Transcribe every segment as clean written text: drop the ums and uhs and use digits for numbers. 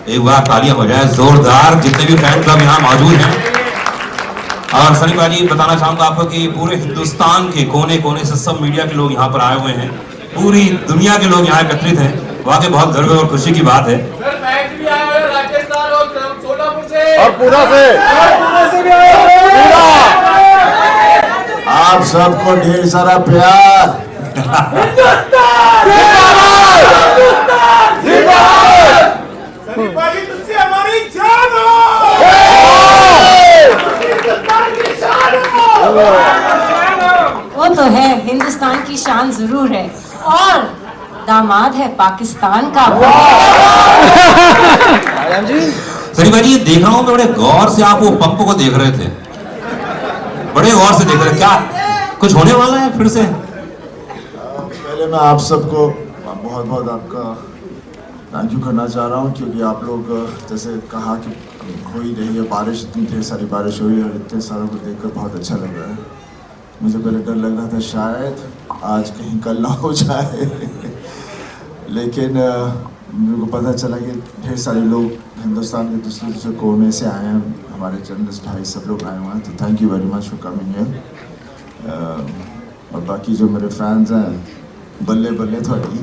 एक बार तालियां हो जाए जोरदार, जितने भी फैन क्लब यहाँ मौजूद हैं। और सनी भाई बताना चाहूंगा आपको कि पूरे हिंदुस्तान के कोने कोने से सब मीडिया के लोग यहाँ पर आए हुए हैं, पूरी दुनिया के लोग यहाँ एकत्रित हैं। वाकई बहुत गर्व और खुशी की बात है। और पूरा से भी आए आप सबको ढेर सारा प्यार। वो तो है, हिंदुस्तान की शान जरूर है, और दामाद है पाकिस्तान का। सनी भाई ये देख रहा हूँ मैं, बड़े गौर से आप वो पंप को देख रहे थे, बड़े गौर से देख रहे थे, क्या कुछ होने वाला है फिर से? पहले मैं आप सबको बहुत बहुत आपका थैंक यू करना चाह रहा हूँ, क्योंकि आप लोग जैसे कहा कि हो ही रही है बारिश, इतनी ढेर सारी बारिश हुई है और इतने सारों को देखकर बहुत अच्छा लग रहा है। मुझे पहले डर लग रहा था शायद आज कहीं कल ना हो जाए लेकिन मेरे को पता चला कि ढेर सारे लोग हिंदुस्तान के दूसरे दूसरे कोने से आए हैं, हमारे जर्नलिस्ट भाई सब लोग आए हुए हैं, तो thank you very much for coming here. और बाकी जो मेरे फैंस हैं, बल्ले बल्ले थोड़ी।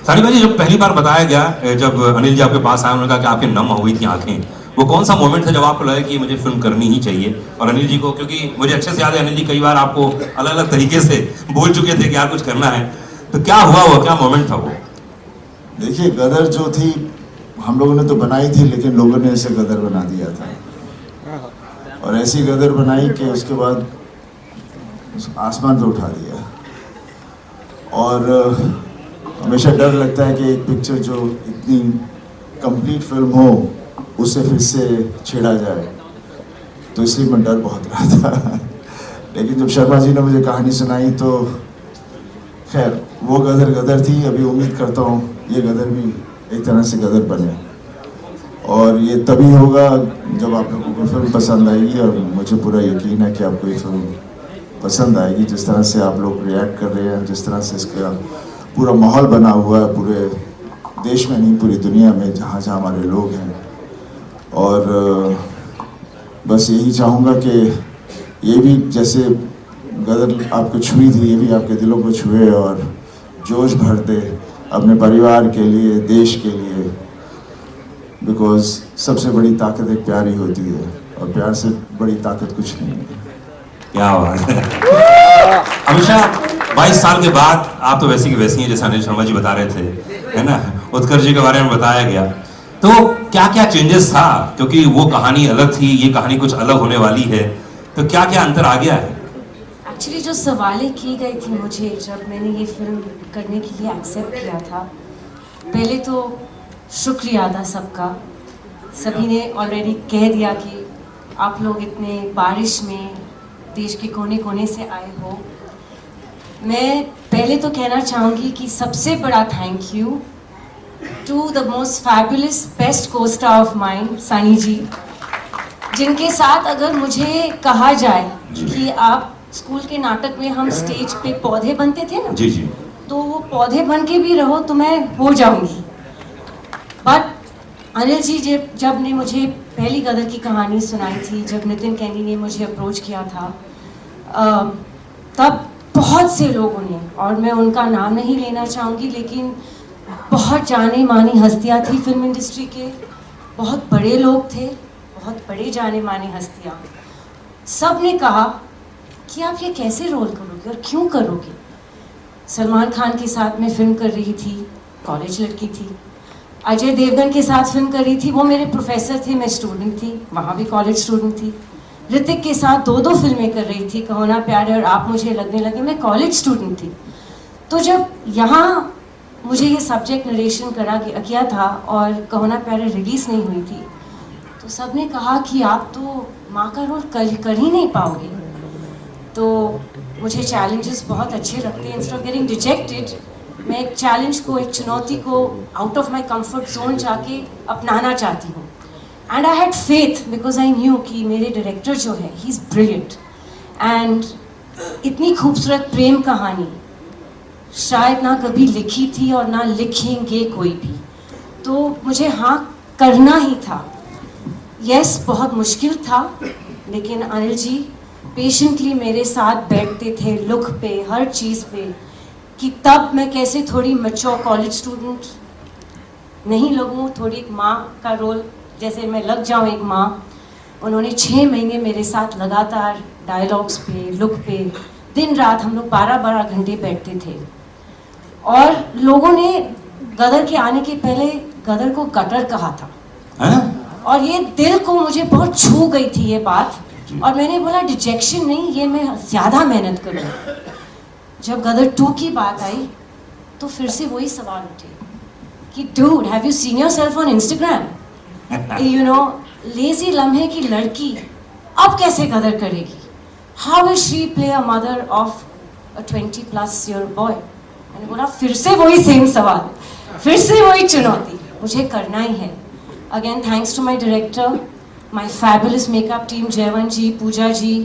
सनी भाई जब पहली बार बताया गया, जब अनिल जी आपके पास आए, उन्होंने कहा कि आपके नम हो गई थी आंखें, वो कौन सा मोमेंट था जब आपको लगा कि मुझे फिल्म करनी ही चाहिए? और अनिल जी को, क्योंकि मुझे अच्छे से याद है अनिल जी कई बार आपको अलग अलग तरीके से बोल चुके थे कि यार कुछ करना है, तो क्या हुआ, वो क्या मोमेंट था वो? देखिए, गदर जो थी हम लोगों ने तो बनाई थी, लेकिन लोगों ने इसे गदर बना दिया था, और ऐसी गदर बनाई कि उसके बाद आसमान पे उठा दिया। और हमेशा डर लगता है कि एक पिक्चर जो इतनी कंप्लीट फिल्म हो उसे फिर से छेड़ा जाए, तो इसलिए मैं डर बहुत रहा था लेकिन जब शर्मा जी ने मुझे कहानी सुनाई तो खैर वो गदर गदर थी। अभी उम्मीद करता हूँ ये गदर भी एक तरह से गदर बने, और ये तभी होगा जब आप लोगों को फिल्म पसंद आएगी, और मुझे पूरा यकीन है कि आपको ये फिल्म पसंद आएगी। जिस तरह से आप लोग रिएक्ट कर रहे हैं, जिस तरह से इसका पूरा माहौल बना हुआ है पूरे देश में नहीं, पूरी दुनिया में जहाँ जहाँ हमारे लोग हैं। और बस यही चाहूँगा कि ये भी जैसे गदर आपको छुई थी, ये भी आपके दिलों को छुए और जोश भर दे अपने परिवार के लिए, देश के लिए, बिकॉज सबसे बड़ी ताकत एक प्यार ही होती है, और प्यार से बड़ी ताकत कुछ नहीं है। क्या बात है। हमेशा 22 साल के बाद आप तो वैसी की वैसी हैं, जैसे अनिल शर्मा जी बता रहे थे, है ना, उत्कर्ष जी के बारे में बताया गया, तो क्या क्या चेंजेस था? क्योंकि वो कहानी अलग थी, ये कहानी कुछ अलग होने वाली है, तो क्या क्या अंतर आ गया है? एक्चुअली जो सवालें की गई थी मुझे जब मैंने ये फिल्म करने के लिए एक्सेप्ट किया था, पहले तो शुक्रिया था सबका। सभी ने ऑलरेडी कह दिया कि आप लोग इतने बारिश में देश के कोने कोने से आए हो। मैं पहले तो कहना चाहूँगी कि सबसे बड़ा thank you to the most fabulous best co-star of mine, Sunny ji, जिनके साथ अगर मुझे कहा जाए कि आप स्कूल के नाटक में हम स्टेज पे पौधे बनते थे ना, जी जी, तो वो पौधे बन के भी रहो तो मैं हो जाऊंगी। बट अनिल जी जब ने मुझे पहली गदर की कहानी सुनाई थी, जब नितिन कैनी ने मुझे अप्रोच किया था, तब बहुत से लोगों ने, और मैं उनका नाम नहीं लेना चाहूँगी, लेकिन बहुत जाने मानी हस्तियाँ थी फिल्म इंडस्ट्री के, बहुत बड़े लोग थे, बहुत बड़े जाने मानी हस्तियाँ, सब ने कहा कि आप ये कैसे रोल करोगे और क्यों करोगे। सलमान खान के साथ मैं फिल्म कर रही थी, कॉलेज लड़की थी। अजय देवगन के साथ फिल्म कर रही थी, वो मेरे प्रोफेसर थे, मैं स्टूडेंट थी, वहाँ भी कॉलेज स्टूडेंट थी। ऋतिक के साथ दो फिल्में कर रही थी, कहो ना प्यारे और आप मुझे लगने लगे, मैं कॉलेज स्टूडेंट थी। तो जब यहाँ मुझे ये सब्जेक्ट नरेशन किया था और कहो ना प्यारे रिलीज़ नहीं हुई थी, तो सब ने कहा कि आप तो माँ का रोल कर ही नहीं पाओगे। तो मुझे चैलेंजेस बहुत अच्छे लगते हैं। इंस्टेड ऑफ गेटिंग रिजेक्टेड, मैं एक चैलेंज को, एक चुनौती को out of my comfort zone जाके अपनाना चाहती हूँ। And I had faith because I knew कि मेरे डायरेक्टर जो है ही इज़ ब्रिलियंट, एंड इतनी खूबसूरत प्रेम कहानी शायद ना कभी लिखी थी और ना लिखेंगे कोई भी। तो मुझे हाँ करना ही था। यस, बहुत मुश्किल था, लेकिन अनिल जी पेशेंटली मेरे साथ बैठते थे लुक पे, हर चीज़ पे, कि तब मैं कैसे थोड़ी मैच्योर कॉलेज स्टूडेंट नहीं लगूं, थोड़ी एक माँ का रोल जैसे मैं लग जाऊं एक माँ। उन्होंने 6 महीने मेरे साथ लगातार डायलॉग्स पे, लुक पे, दिन रात हम लोग 12-12 घंटे बैठते थे। और लोगों ने गदर के आने के पहले गदर को गटर कहा था, और ये दिल को मुझे बहुत छू गई थी ये बात। और मैंने बोला डिजेक्शन नहीं, ये मैं ज़्यादा मेहनत करूँ। जब गदर 2 की बात आई तो फिर से वही सवाल उठे कि dude, have you seen yourself on Instagram? You know, lazy लम्हे की लड़की अब कैसे गदर करेगी? How will she play a mother of a 20+ year boy? मैंने बोला फिर से वही सेम सवाल, फिर से वही चुनौती, मुझे करना ही है। Again thanks to my director, my fabulous makeup team, Jaywant ji, Pooja ji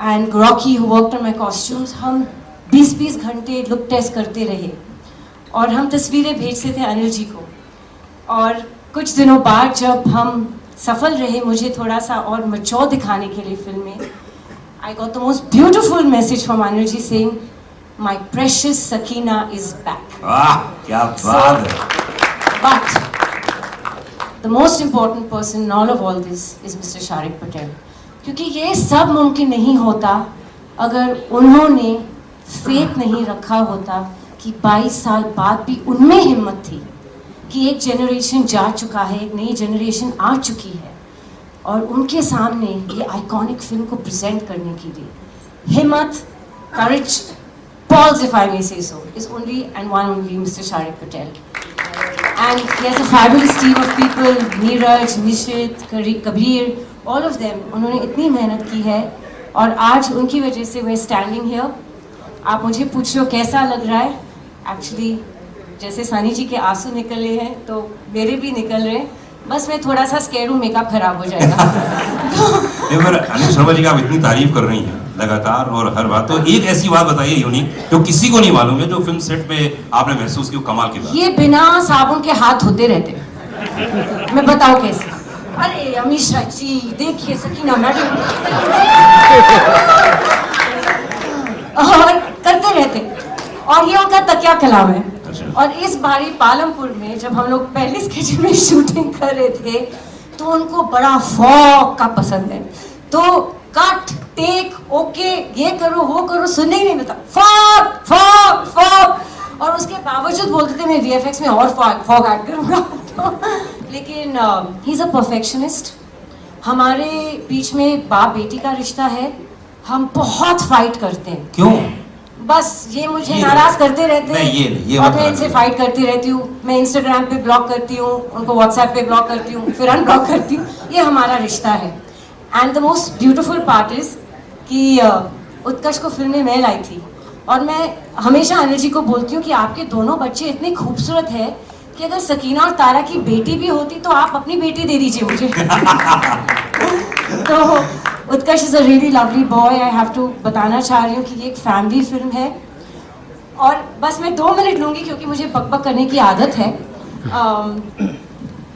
and Rocky who worked on my costumes. हम 20-20 घंटे लुक टेस्ट करते रहे और हम तस्वीरें भेजते थे अनिल जी को। और कुछ दिनों बाद जब हम सफल रहे मुझे थोड़ा सा और मैच्योर दिखाने के लिए फिल्म में, I got the most beautiful message from Anil ji saying my precious Sakina is back. वाह, क्या बात है। But the most important person in all of all this is Mr. Sharik Patel, क्योंकि ये सब मुमकिन नहीं होता अगर उन्होंने फेथ नहीं रखा होता कि 22 साल बाद भी उनमें हिम्मत थी कि एक जनरेशन जा चुका है, एक नई जनरेशन आ चुकी है, और उनके सामने ये आइकॉनिक फिल्म को प्रेजेंट करने के लिए हिम्मत, करेज, balls if I may say so, is only and one only Mr. Sharik Patel. And he has a fabulous team of people, Neeraj, Nishit, Kabir, all of them. उन्होंने इतनी मेहनत की है और आज उनकी वजह से we're standing here. आप मुझे पूछ रहे हो कैसा लग रहा है? Actually, जैसे सनी जी के आंसू निकले हैं तो मेरे भी निकल रहे हैं। बस मैं थोड़ा सा स्केयर हूँ, मेकअप खराब हो जाएगा। अनिल शर्मा जी की आप इतनी तारीफ कर रही हैं लगातार और हर बात, तो एक ऐसी बात बताइए यूनिक जो किसी को नहीं मालूम है, जो फिल्म सेट पे आपने महसूस की कमाल की बात। ये बिना साबुन के हाथ धोते रहते। मैं बताऊं कैसे? अरे अमीशा जी देखिए, सकीना मैडम और करते रहते, और ये उनका तकिया कलाम है। और इस बारी पालमपुर में जब हम लोग पहली स्केच में शूटिंग कर रहे थे तो उनको बड़ा फॉग का पसंद है, तो कट टेक ओके ये करो वो करो, सुनने ही नहीं मिलता, फॉग फॉग फॉग। और उसके बावजूद बोलते थे मैं वीएफएक्स में और फॉग ऐड करूँगा। तो लेकिन ही इज़ अ परफेक्शनिस्ट। हमारे बीच में बाप बेटी का रिश्ता है, हम बहुत फाइट करते हैं। क्यों? बस ये मुझे नाराज करते रहते हैं, ये और मैं इनसे फाइट करती रहती हूँ। मैं इंस्टाग्राम पे ब्लॉक करती हूँ, उनको व्हाट्सएप पे ब्लॉक करती हूँ, फिर अनब्लॉक करती हूँ। ये हमारा रिश्ता है। And the most beautiful part is कि उत्कर्ष को फिल्म में मैं लाई थी, और मैं हमेशा अनिल जी को बोलती हूँ कि आपके दोनों बच्चे इतने खूबसूरत है कि अगर सकीना और तारा की बेटी भी होती तो आप अपनी बेटी दे दीजिए मुझे। तो Utkarsh is a really lovely boy. I have to बताना चाह रही हूँ कि ये एक फैमिली फिल्म है। और बस मैं 2 मिनट लूँगी क्योंकि मुझे बकबक करने की आदत है।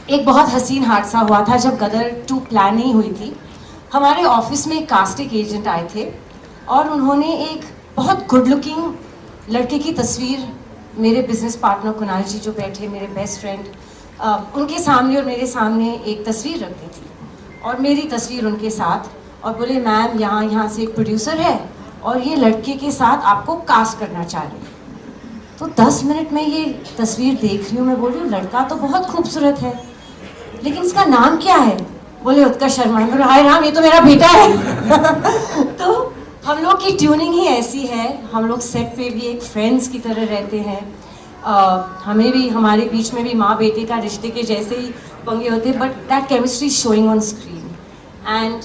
एक बहुत हसीन हादसा हुआ था जब गदर 2 प्लान नहीं हुई थी। हमारे ऑफिस में एक कास्टिंग एजेंट आए थे और उन्होंने एक बहुत गुड लुकिंग लड़के की तस्वीर मेरे बिजनेस पार्टनर कुणाल जी जो बैठे, मेरे बेस्ट फ्रेंड, उनके सामने और मेरे सामने एक तस्वीर रखी थी, और मेरी तस्वीर उनके साथ, और बोले मैम यहाँ से एक प्रोड्यूसर है और ये लड़के के साथ आपको कास्ट करना चाह रहे हैं। तो 10 मिनट में ये तस्वीर देख रही हूँ, मैं बोल रही हूँ लड़का तो बहुत खूबसूरत है, लेकिन इसका नाम क्या है? बोले उत्कर्ष शर्मा। मैं बोला हाय राम, ये तो मेरा बेटा है। तो हम लोग की ट्यूनिंग ही ऐसी है, हम लोग सेट पे भी एक फ्रेंड्स की तरह रहते हैं। हमें भी, हमारे बीच में भी माँ बेटे का रिश्ते के जैसे ही पंगे होते हैं, but that chemistry showing on screen. And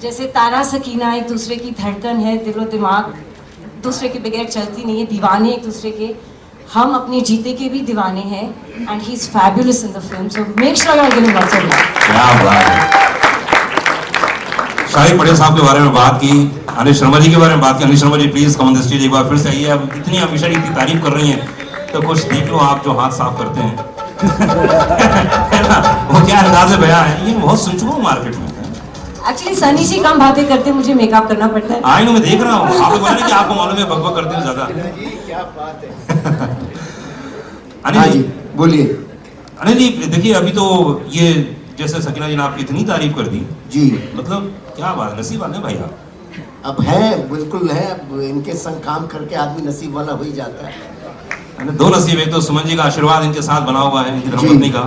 जैसे तारा सकीना एक दूसरे की धड़कन है, दिलो दिमाग दूसरे के बगैर चलती नहीं है, दीवाने एक दूसरे के, हम अपने जीते के भी दीवाने हैं। And he is fabulous in the film, so make sure you are giving lots of love. क्या बात है। शाहिद पटेल साहब के बारे में बात की, अनिल शर्मा जी के बारे में बात की। Anil Sharma ji please come on the stage, एक बार फिर से आइए। अब इतनी हमेशा इतनी तारीफ कर रही हैं तो कुछ देख लो आप जो हाथ साफ करते हैं। है ना, वो क्या अंदाज़े बयां है, ये बहुत सुन चुका हूँ मार्केट में। एक्चुअली सनी जी कम बातें करते हैं, मुझे मेकअप करना पड़ता है। आई नो, मैं देख रहा हूँ, आपने बोला ना कि आपको मालूम है बकबक करते हैं ज्यादा। क्या बात है। अनिल हाँ जी जी बोलिए। अनिल जी देखिए, अभी तो ये जैसे सकीना जी ने आपकी इतनी तारीफ कर दी, जी मतलब क्या बात है, नसीब वाले हैं भाई आप। अब है, बिल्कुल है। अब इनके संग काम करके आदमी नसीब वाला हो ही जाता है। दो नसीब, एक तो सुमन जी का आशीर्वाद इनके साथ बना हुआ है, इनकी धर्मपत्नी का,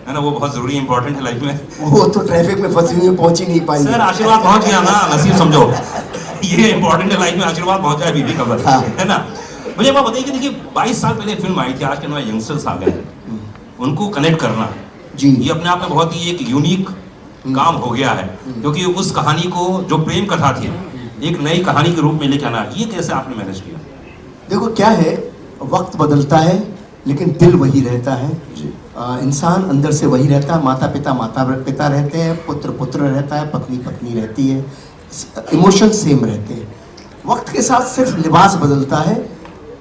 है ना, वो बहुत जरूरी इंपॉर्टेंट है लाइफ में। वो तो ट्रैफिक में फंसी हुई पहुंच ही नहीं पाई। सर आशीर्वाद पहुंच गया ना, नसीब समझो। ये इंपॉर्टेंट है लाइफ में, आशीर्वाद पहुंच जाए बीबी का बस, हाँ। है ना। मुझे एक बात बताइए कि देखिए 22 साल पहले फिल्म आई थी, आज के नए यंगस्टर्स आ गए, उनको कनेक्ट करना जी ये अपने आप में बहुत ही एक यूनिक काम हो गया है, क्योंकि उस कहानी को जो प्रेम कथा थी एक नई कहानी के रूप में लेके आना, ये कैसे आपने मैनेज किया? देखो क्या है, वक्त बदलता है लेकिन दिल वही रहता है। इंसान अंदर से वही रहता है। माता पिता रहते हैं, पुत्र रहता है, पत्नी पत्नी रहती है, इमोशन सेम रहते हैं। वक्त के साथ सिर्फ लिबास बदलता है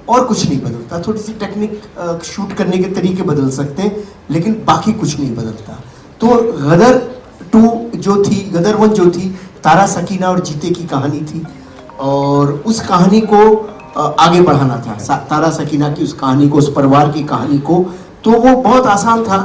और कुछ नहीं बदलता। थोड़ी सी टेक्निक शूट करने के तरीके बदल सकते हैं लेकिन बाकी कुछ नहीं बदलता। तो गदर 2 जो थी, गदर 1 जो थी, तारा सकीना और जीते की कहानी थी और उस कहानी को आगे बढ़ाना था, तारा सकीना की उस कहानी को, उस परिवार की कहानी को। तो वो बहुत आसान था।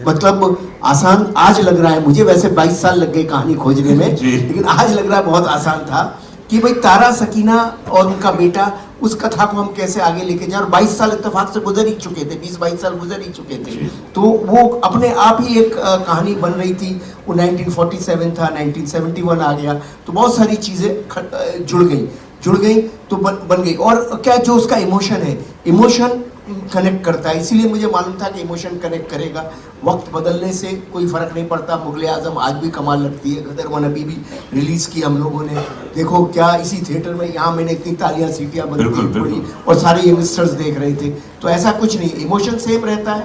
मतलब आसान आज लग रहा है मुझे, वैसे 22 साल लग गए कहानी खोजने में, लेकिन आज लग रहा है बहुत आसान था कि भाई तारा सकीना और उनका बेटा, उस कथा को हम कैसे आगे लेके जाए। और 22 साल इत्तेफाक से गुजर ही चुके थे, 20-22 साल गुजर ही चुके थे। तो वो अपने आप ही एक कहानी बन रही थी। वो 1947 था, 1971 आ गया, तो बहुत सारी चीज़ें जुड़ गई तो बन गई। और क्या जो उसका इमोशन है, इमोशन कनेक्ट करता है, इसीलिए मुझे मालूम था कि इमोशन कनेक्ट करेगा। वक्त बदलने से कोई फ़र्क नहीं पड़ता। मुगल आज़म आज भी कमाल लगती है, गदर 1 अभी भी रिलीज़ की हम लोगों ने। देखो क्या इसी थिएटर में, यहाँ मैंने इतनी तालियां सीटियाँ बंद पड़ी और सारे यंगस्टर्स देख रहे थे। तो ऐसा कुछ नहीं, इमोशन सेम रहता है।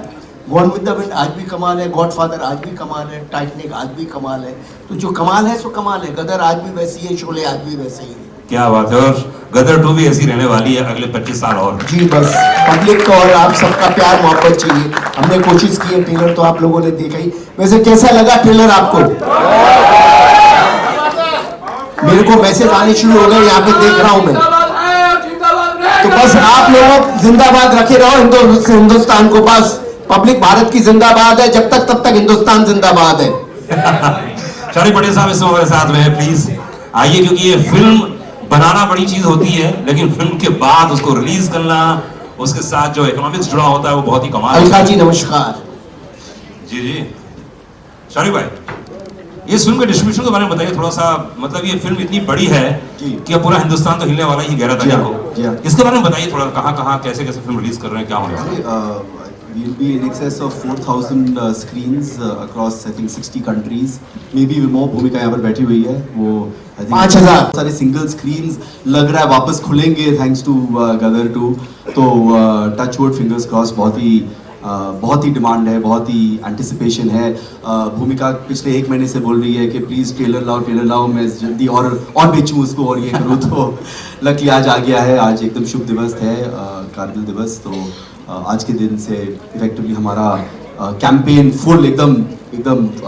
गॉन विद द विंड आज भी कमाल है, गॉडफादर आज भी कमाल है, टाइटैनिक आज भी कमाल है। तो जो कमाल है सो कमाल है। गदर आज भी वैसी है, शोले आज भी वैसे ही है। क्या बात है। और गदर 2 भी ऐसी रहने वाली है अगले 25 साल और। जी बस पब्लिक का और आप सबका प्यार मोहब्बत चाहिए। हमने कोशिश की है, ट्रेलर तो आप लोगों ने देखा ही। वैसे कैसा लगा ट्रेलर आपको? मेरे को मैसेज आने शुरू हो गए, यहाँ पे देख रहा हूँ मैं। तो बस आप लोग जिंदाबाद रखे रहो हिंदुस्तान को। बस पब्लिक भारत की जिंदाबाद है, जब तक तब तक हिंदुस्तान जिंदाबाद है। शाहिद पटेल साहब इस समय हमारे साथ में है, प्लीज आइए, क्योंकि ये फिल्म बनाना बड़ी चीज होती है, लेकिन फिल्म के बाद उसको रिलीज करना, उसके साथ जो इकोनॉमिक्स जुड़ा होता है वो बहुत ही कमाल है। अलका जी नमस्कार। जी शाहिद भाई, इस फिल्म के डिस्ट्रीब्यूशन के बारे में बताइए थोड़ा सा। मतलब ये फिल्म इतनी बड़ी है कि अब पूरा हिंदुस्तान तो हिलने वाला ही, 11 तारीख को। इसके बारे में बताइए थोड़ा, कहाँ कैसे फिल्म रिलीज कर रहे हैं, क्या होने वाला है? We'll be in excess of 4,000 screens across I think 60 countries. Maybe more. भूमिका यहाँ पर बैठी हुई है, वो 5,000 सारे सिंगल स्क्रीन्स लग रहा है वापस खुलेंगे थैंक्स टू गदर 2। तो टच वुड, फिंगर्स क्रॉस, बहुत ही डिमांड है, बहुत ही एंटिसिपेशन है। भूमिका पिछले 1 महीने से बोल रही है कि प्लीज़ ट्रेलर लाओ, मैं जल्दी और बेचूँ उसको और ये करूँ। तो लकी आज आ गया है। आज एकदम शुभ दिवस है, कारगिल दिवस। तो आज के दिन से इफेक्टिवली हमारा कैंपेन फुल एकदम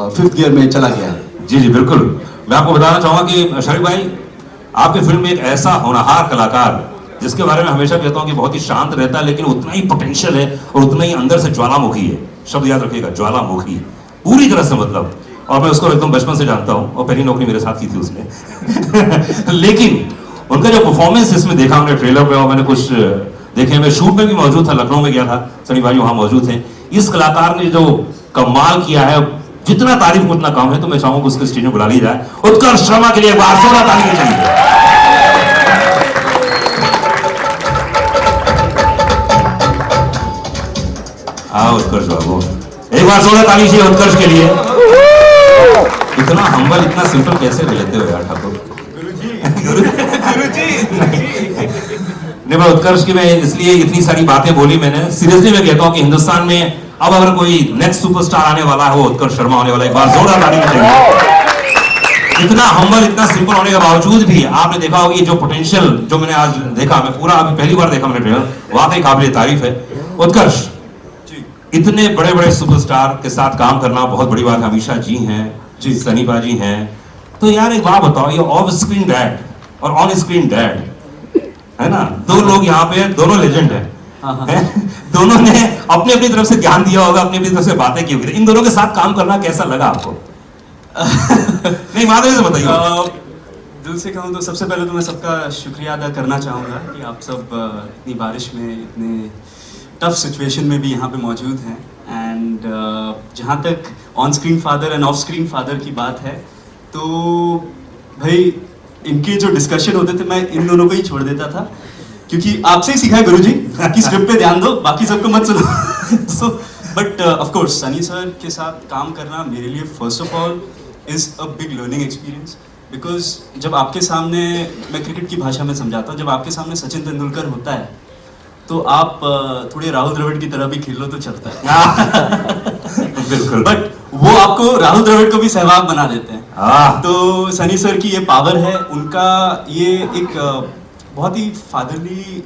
5th गियर में चला गया है। जी बिल्कुल। मैं आपको बताना चाहूँगा कि शाहिद भाई, आपके फिल्म में एक ऐसा होनहार कलाकार जिसके बारे में हमेशा कहता हूँ कि बहुत ही शांत रहता है, लेकिन उतना ही पोटेंशियल है और उतना ही अंदर से ज्वालामुखी है। शब्द याद रखिएगा, ज्वालामुखी, पूरी तरह से मतलब। और मैं उसको एकदम बचपन से जानता हूँ और पहली नौकरी मेरे साथ की थी उसने। लेकिन उनका जो परफॉर्मेंस इसमें देखा हमने ट्रेलर पे, और मैंने कुछ देखे, मैं शूट में भी मौजूद था, लखनऊ में गया था, सनी भाई वहां मौजूद थे। इस कलाकार ने जो कमाल किया है, जितना तारीफ उतना कम है। तो मैं चाहूंगा उसके स्टेज में बुला ली जाए। उत्कर्ष शर्मा के लिए एक बार जोरदार ताली चाहिए। आओ उत्कर्ष बाबू, एक बार जोरदार ताली चाहिए उत्कर्ष के लिए। इतना हम्बल, इतना सिंपल कैसे रहते हो यार ठाकुर? नहीं, मैं उत्कर्ष की मैं इसलिए इतनी सारी बातें बोली मैंने। सीरियसली मैं कहता हूँ कि हिंदुस्तान में अब अगर कोई नेक्स्ट सुपरस्टार आने वाला है वो उत्कर्ष शर्मा होने वाला है। एक बार जोरदार ताली चाहिए। इतना हम्बल, इतना सिंपल होने के बावजूद भी आपने देखा होगा ये जो पोटेंशियल जो मैंने आज देखा, मैं पूरा अभी पहली बार देखा मैंने ट्रेलर, वाकई काबिल तारीफ है। उत्कर्ष, इतने बड़े बड़े सुपरस्टार के साथ काम करना बहुत बड़ी बात है। अमीषा जी हैं जी, सनी बाजी हैं, तो यार एक बात बताओ, ये ऑफ स्क्रीन डैड और ऑन स्क्रीन डैड है ना, दो लोग यहाँ पे दोनों लेजेंड हैं, दोनों ने अपनी अपनी तरफ से ज्ञान दिया होगा, अपनी अपनी तरफ से बातें की होगी। इन दोनों के साथ काम करना कैसा लगा आपको? नहीं माधवी से बताइए। दिल से कहूँ तो सबसे पहले तो मैं सबका शुक्रिया अदा करना चाहूँगा कि आप सब इतनी बारिश में, इतने टफ सिचुएशन में भी यहाँ पे मौजूद हैं। एंड जहाँ तक on screen father end of screen father की बात है, तो भाई इनके जो डिस्कशन होते थे मैं इन दोनों को ही छोड़ देता था, क्योंकि आपसे ही सीखा है गुरुजी कि स्क्रिप्ट पे ध्यान दो, बाकी सबको मत सुनो। So but of course Sunny sir के साथ काम करना मेरे लिए first of all is a big learning experience, because जब आपके सामने, मैं क्रिकेट की भाषा में समझाता हूँ, जब आपके सामने सचिन तेंदुलकर होता है तो आप थोड़े राहुल द्रविड़ की तरह भी खेल लो तो चलता है। बिल्कुल। बट वो आपको राहुल द्रविड़ को भी सहवाग बना देते हैं। तो सनी सर की ये पावर है, उनका ये एक बहुत ही फादरली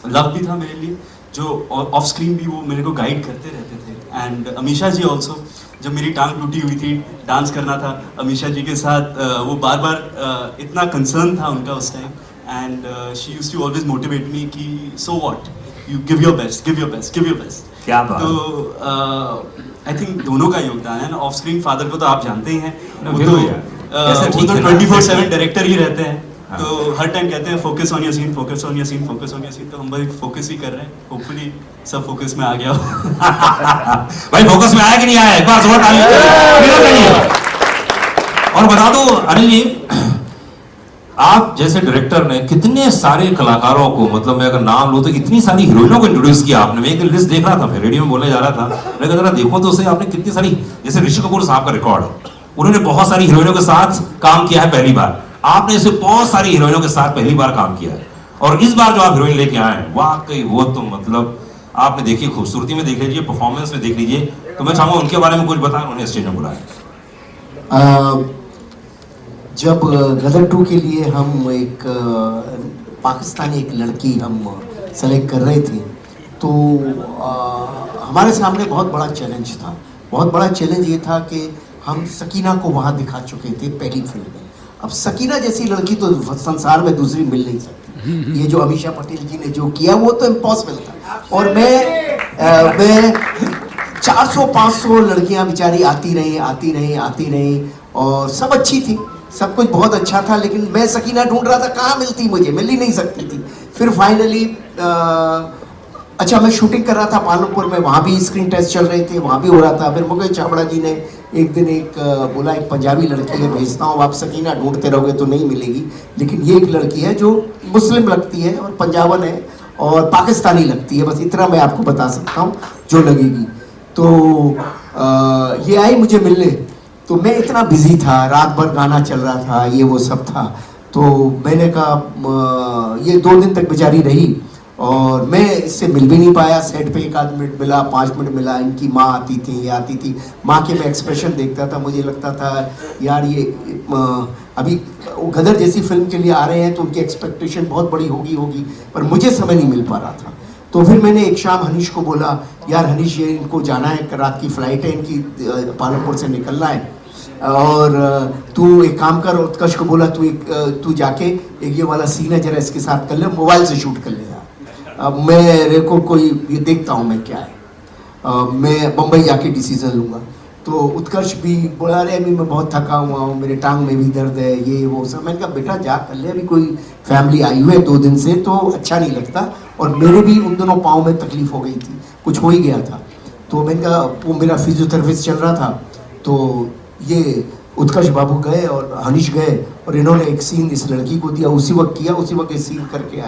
लव भी था मेरे लिए, जो ऑफ स्क्रीन भी वो मेरे को गाइड करते रहते थे। एंड अमीषा जी ऑल्सो, जब मेरी टांग टूटी हुई थी, डांस करना था अमीषा जी के साथ, वो बार बार इतना कंसर्न था उनका उस time, and she used to always motivate me कि so what, you give your best, give your best, give your best. क्या बात। तो आई थिंक दोनों का योगदान है ना। ऑफ स्क्रीन फादर को तो आप जानते ही हैं, वो फिर तो भी यार, ऐसे ठीक है ना। 24/7 डायरेक्टर ही रहते हैं, तो हर टाइम कहते हैं focus on your scene, focus on your scene, focus on your scene. तो हम भाई फोकस ही कर रहे हैं, होपफुली सब फोकस में आ गया हो। भाई फोकस में आया कि नहीं आया, एक बार जोर ताली। और बता दो अनिल जी, आप जैसे डायरेक्टर ने कितने सारे कलाकारों को, मतलब मैं अगर नाम लूं तो इतनी सारी हीरोइनों को इंट्रोड्यूस किया आपने। मैं एक लिस्ट देख रहा था, फिर रेडियो में बोलने जा रहा था, मैं अगर देखो तो उसे आपने कितनी सारी, जैसे ऋषि कपूर साहब का रिकॉर्ड, उन्होंने बहुत सारी हीरोइनों के साथ काम किया है पहली बार, आपने ऐसे बहुत सारी हीरोइनों के साथ पहली बार काम किया है। और इस बार जो आप हीरोइन लेके आए हैं, वाकई वो तो मतलब आपने देखी, खूबसूरती में देख लीजिए, परफॉर्मेंस में देख लीजिए। तो मैं चाहूंगा उनके बारे में कुछ बताएं, उन्हें स्टेज में बुलाएं। जब गदर 2 के लिए हम एक पाकिस्तानी एक लड़की हम सेलेक्ट कर रहे थे, तो हमारे सामने बहुत बड़ा चैलेंज था। बहुत बड़ा चैलेंज ये था कि हम सकीना को वहाँ दिखा चुके थे पहली फिल्म में। अब सकीना जैसी लड़की तो संसार में दूसरी मिल नहीं सकती। ये जो अमीषा पटेल जी ने जो किया वो तो इम्पॉसिबल था। और मैं 400-500 लड़कियां बेचारी आती रही और सब अच्छी थी, सब कुछ बहुत अच्छा था, लेकिन मैं सकीना ढूंढ रहा था, कहाँ मिलती, मुझे मिल ही नहीं सकती थी। फिर फाइनली अच्छा, मैं शूटिंग कर रहा था पालमपुर में, वहाँ भी स्क्रीन टेस्ट चल रहे थे, वहाँ भी हो रहा था। फिर मुकेश चावड़ा जी ने एक दिन बोला, एक पंजाबी लड़की है भेजता हूँ, आप सकीना ढूंढते रहोगे तो नहीं मिलेगी, लेकिन ये एक लड़की है जो मुस्लिम लगती है और पंजाबन है और पाकिस्तानी लगती है, बस इतना मैं आपको बता सकता हूँ जो लगेगी। तो ये आई मुझे मिलने, तो मैं इतना बिजी था, रात भर गाना चल रहा था, ये वो सब था। तो मैंने कहा ये 2 दिन तक बेचारी रही और मैं इससे मिल भी नहीं पाया। सेट पे 1 आध मिनट मिला, 5 मिनट मिला। इनकी माँ आती थी, ये आती थी, माँ के मैं एक्सप्रेशन देखता था, मुझे लगता था यार ये अभी गदर जैसी फिल्म के लिए आ रहे हैं तो उनकी एक्सपेक्टेशन बहुत बड़ी होगी, पर मुझे समय नहीं मिल पा रहा था। तो फिर मैंने एक शाम हनीश को बोला, यार हनीश ये इनको जाना है, रात की फ़्लाइट है इनकी, पालमपुर से निकलना है, और तू एक काम कर। उत्कर्ष को बोला तू जाके एक ये वाला सीन है जरा इसके साथ कर ले, मोबाइल से शूट कर ले यार, अब मेरे को कोई ये देखता हूँ मैं क्या है, मैं बम्बई जाके डिसीजन लूँगा। तो उत्कर्ष भी बोला, अरे अभी मैं बहुत थका हुआ हूँ, मेरे टांग में भी दर्द है, ये वो सब। मैंने कहा बेटा जा कर ले, अभी कोई फैमिली आई हुई है 2 दिन से तो अच्छा नहीं लगता, और मेरे भी उन दोनों पाँव में तकलीफ हो गई थी, कुछ हो ही गया था। तो मैंने कहा, वो मेरा फिजियोथेरेपिस्ट चल रहा था, तो ये उत्कर्ष बाबू गए और हनीश गए और इन्होंने एक सीन इस लड़की को दिया, उसी वक्त किया, उसी वक्त ये सीन करके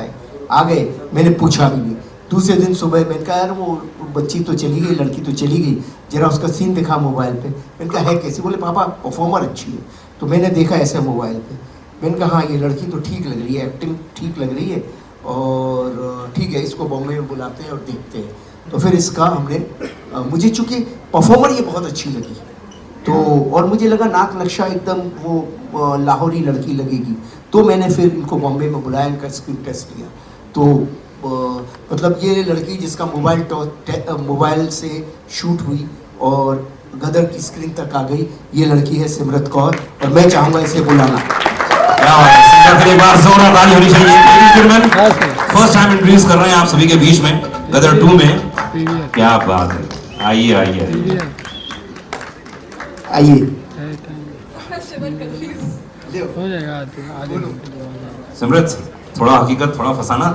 आ गए। मैंने पूछा भी नहीं। दूसरे दिन सुबह मैंने कहा, यार वो बच्ची तो चली गई, लड़की तो चली गई, जरा उसका सीन दिखा मोबाइल पे। मैंने कहा है कैसी? बोले पापा परफॉर्मर अच्छी है। तो मैंने देखा ऐसे मोबाइल पे, मैंने कहा हाँ ये लड़की तो ठीक लग रही है, एक्टिंग ठीक लग रही है, और ठीक है इसको बॉम्बे में बुलाते हैं और देखते हैं। तो फिर इसका हमने मुझे चूँकि परफॉर्मर ये बहुत अच्छी लगी, तो और मुझे लगा नाक नक्शा एकदम वो लाहौरी लड़की लगेगी, तो मैंने फिर इनको बॉम्बे में बुलाया, इनका स्क्रीन टेस्ट लिया। तो मतलब ये लड़की जिसका मोबाइल से शूट हुई और गदर की स्क्रीन तक आ गई, ये लड़की है सिमरत कौर, और मैं चाहूँगा इसे बुलाना। क्या बात है, सिमरत के लिए एक बार जोरदार ताली होनी चाहिए। फर्स्ट टाइम इंट्रोड्यूस कर रहे हैं आप सभी के बीच में गदर 2 में, क्या बात है। आइए आइए आइए आइए। हो जाएगा आगे। सिमरत, थोड़ा हकीकत थोड़ा फसाना,